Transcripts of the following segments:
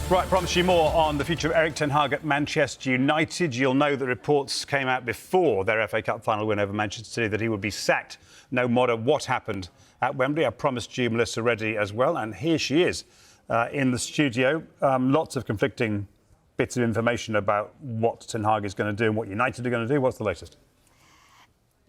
Right, promise you more on the future of Erik ten Hag at Manchester United. You'll know that reports came out before their FA Cup final win over Manchester City that he would be sacked no matter what happened at Wembley. I promised you Melissa Reddy as well, and here she is in the studio. Lots of conflicting bits of information about what Ten Hag is going to do and what United are going to do. What's the latest?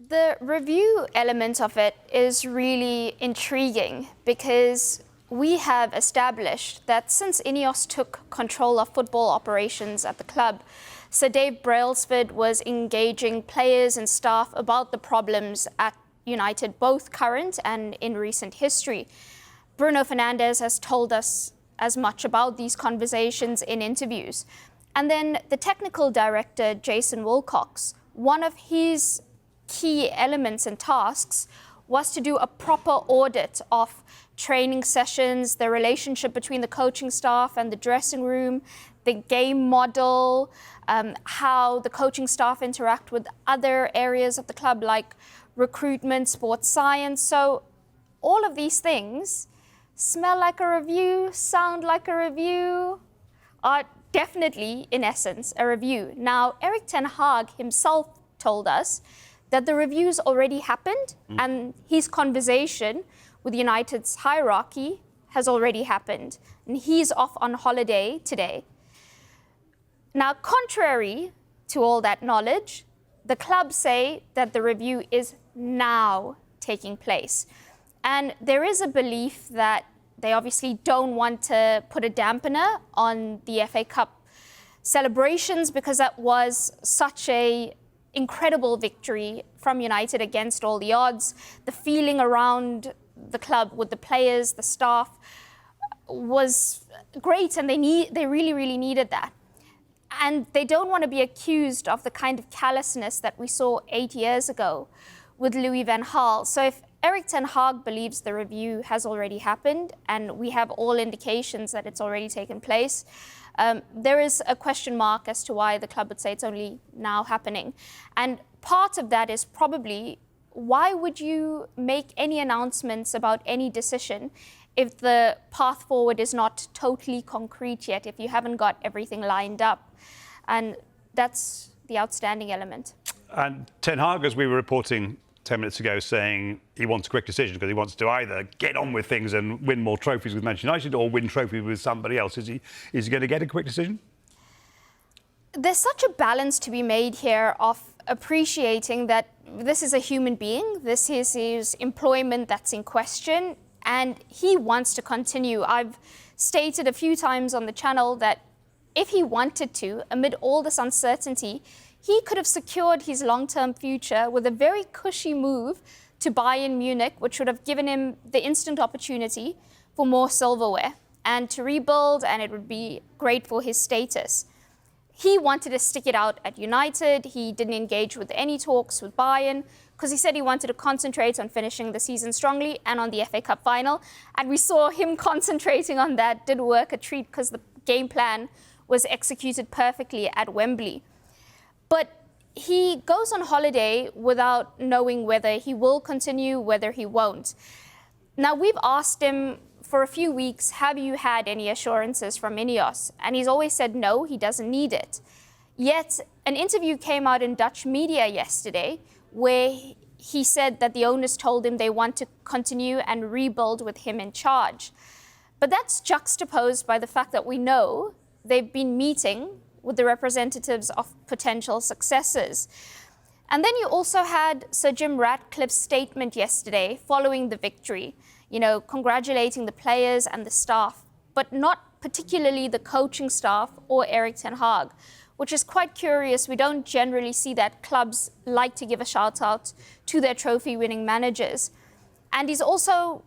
The review element of it is really intriguing because we have established that since Ineos took control of football operations at the club, Sir Dave Brailsford was engaging players and staff about the problems at United, both current and in recent history. Bruno Fernandes has told us as much about these conversations in interviews. And then the technical director, Jason Wilcox, one of his key elements and tasks was to do a proper audit of training sessions, the relationship between the coaching staff and the dressing room, the game model, how the coaching staff interact with other areas of the club like recruitment, sports science. So all of these things smell like a review, sound like a review, are definitely, in essence, a review. Now, Erik ten Hag himself told us that the reviews already happened and his conversation with United's hierarchy has already happened. And he's off on holiday today. Now, contrary to all that knowledge, the club say that the review is now taking place. And there is a belief that they obviously don't want to put a dampener on the FA Cup celebrations because that was such a incredible victory from United against all the odds. The feeling around the club with the players, the staff was great, and they really needed that. And they don't want to be accused of the kind of callousness that we saw 8 years ago with Louis van Gaal. So if Erik ten Hag believes the review has already happened, and we have all indications that it's already taken place, there is a question mark as to why the club would say it's only now happening. And part of that is probably, why would you make any announcements about any decision if the path forward is not totally concrete yet, if you haven't got everything lined up? And that's the outstanding element. And Ten Hag, as we were reporting 10 minutes ago, saying he wants a quick decision because he wants to either get on with things and win more trophies with Manchester United or win trophies with somebody else. Is he going to get a quick decision? There's such a balance to be made here of appreciating that this is a human being, this is his employment that's in question, and he wants to continue. I've stated a few times on the channel that if he wanted to, amid all this uncertainty, he could have secured his long-term future with a very cushy move to Bayern Munich, which would have given him the instant opportunity for more silverware and to rebuild, and it would be great for his status. He wanted to stick it out at United. He didn't engage with any talks with Bayern because he said he wanted to concentrate on finishing the season strongly and on the FA Cup final. And we saw him concentrating on that did work a treat because the game plan was executed perfectly at Wembley. But he goes on holiday without knowing whether he will continue, whether he won't. Now, we've asked him for a few weeks, have you had any assurances from Ineos? And he's always said no, he doesn't need it. Yet, an interview came out in Dutch media yesterday where he said that the owners told him they want to continue and rebuild with him in charge. But that's juxtaposed by the fact that we know they've been meeting with the representatives of potential successors. And then you also had Sir Jim Ratcliffe's statement yesterday following the victory, congratulating the players and the staff, but not particularly the coaching staff or Erik ten Hag, which is quite curious. We don't generally see that clubs like to give a shout out to their trophy-winning managers. And he's also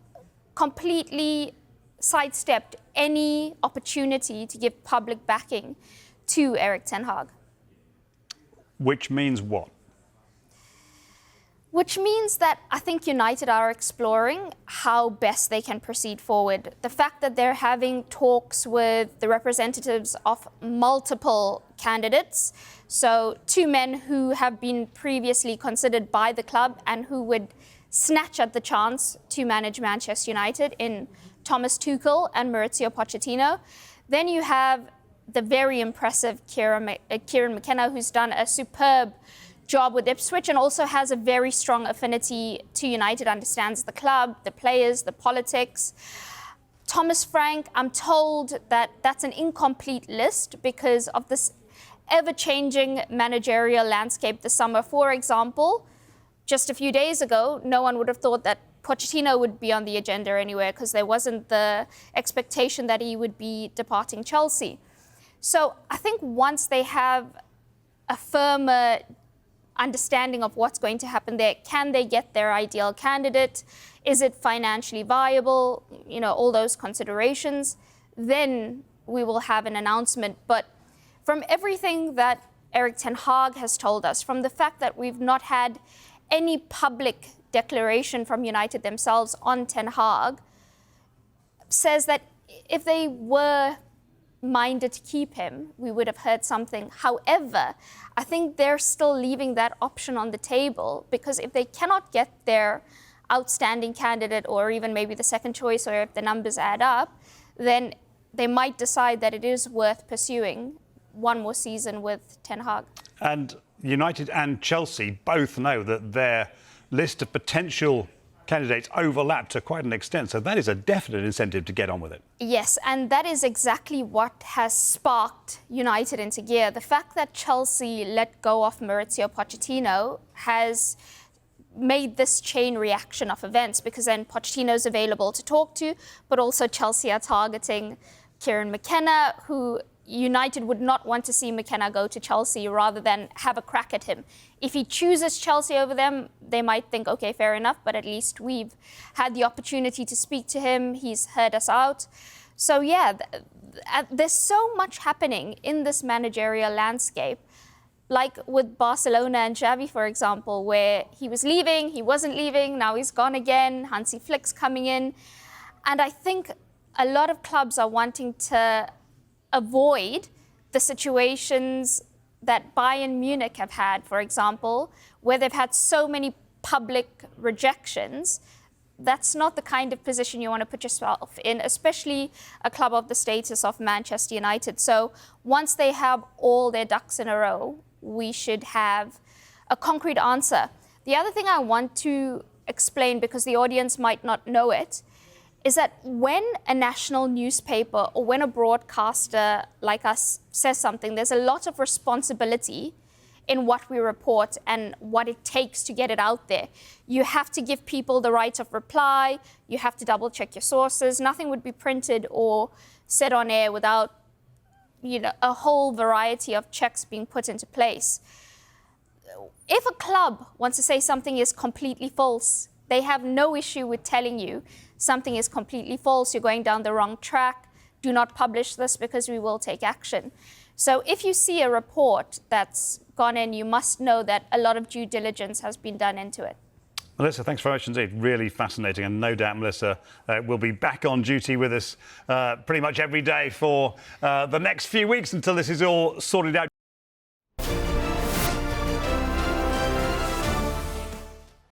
completely sidestepped any opportunity to give public backing to Erik ten Hag. Which means what? Which means that I think United are exploring how best they can proceed forward. The fact that they're having talks with the representatives of multiple candidates, so two men who have been previously considered by the club and who would snatch at the chance to manage Manchester United in Thomas Tuchel and Maurizio Pochettino. Then you have the very impressive Kieran McKenna, who's done a superb job with Ipswich and also has a very strong affinity to United, understands the club, the players, the politics. Thomas Frank, I'm told that that's an incomplete list because of this ever-changing managerial landscape this summer. For example, just a few days ago, no one would have thought that Pochettino would be on the agenda anywhere because there wasn't the expectation that he would be departing Chelsea. So I think once they have a firmer understanding of what's going to happen there, can they get their ideal candidate? Is it financially viable? You know, all those considerations. Then we will have an announcement. But from everything that Erik ten Hag has told us, from the fact that we've not had any public declaration from United themselves on Ten Hag, says that if they were minded to keep him, we would have heard something. However, I think they're still leaving that option on the table because if they cannot get their outstanding candidate or even maybe the second choice, or if the numbers add up, then they might decide that it is worth pursuing one more season with Ten Hag. And United and Chelsea both know that their list of potential candidates overlap to quite an extent, so that is a definite incentive to get on with it. Yes, and that is exactly what has sparked United into gear. The fact that Chelsea let go of Maurizio Pochettino has made this chain reaction of events because then Pochettino's available to talk to, but also Chelsea are targeting Kieran McKenna, who United would not want to see McKenna go to Chelsea rather than have a crack at him. If he chooses Chelsea over them, they might think, okay, fair enough, but at least we've had the opportunity to speak to him. He's heard us out. So yeah, there's so much happening in this managerial landscape, like with Barcelona and Xavi, for example, where he was leaving, he wasn't leaving, now he's gone again, Hansi Flick's coming in. And I think a lot of clubs are wanting to avoid the situations that Bayern Munich have had, for example, where they've had so many public rejections. That's not the kind of position you want to put yourself in, especially a club of the status of Manchester United. So once they have all their ducks in a row, we should have a concrete answer. The other thing I want to explain, because the audience might not know it, is that when a national newspaper or when a broadcaster like us says something, there's a lot of responsibility in what we report and what it takes to get it out there. You have to give people the right of reply. You have to double check your sources. Nothing would be printed or said on air without, you know, a whole variety of checks being put into place. If a club wants to say something is completely false, they have no issue with telling you something is completely false, you're going down the wrong track, do not publish this because we will take action. So if you see a report that's gone in, you must know that a lot of due diligence has been done into it. Melissa, thanks very much indeed. Really fascinating, and no doubt Melissa will be back on duty with us pretty much every day for the next few weeks until this is all sorted out.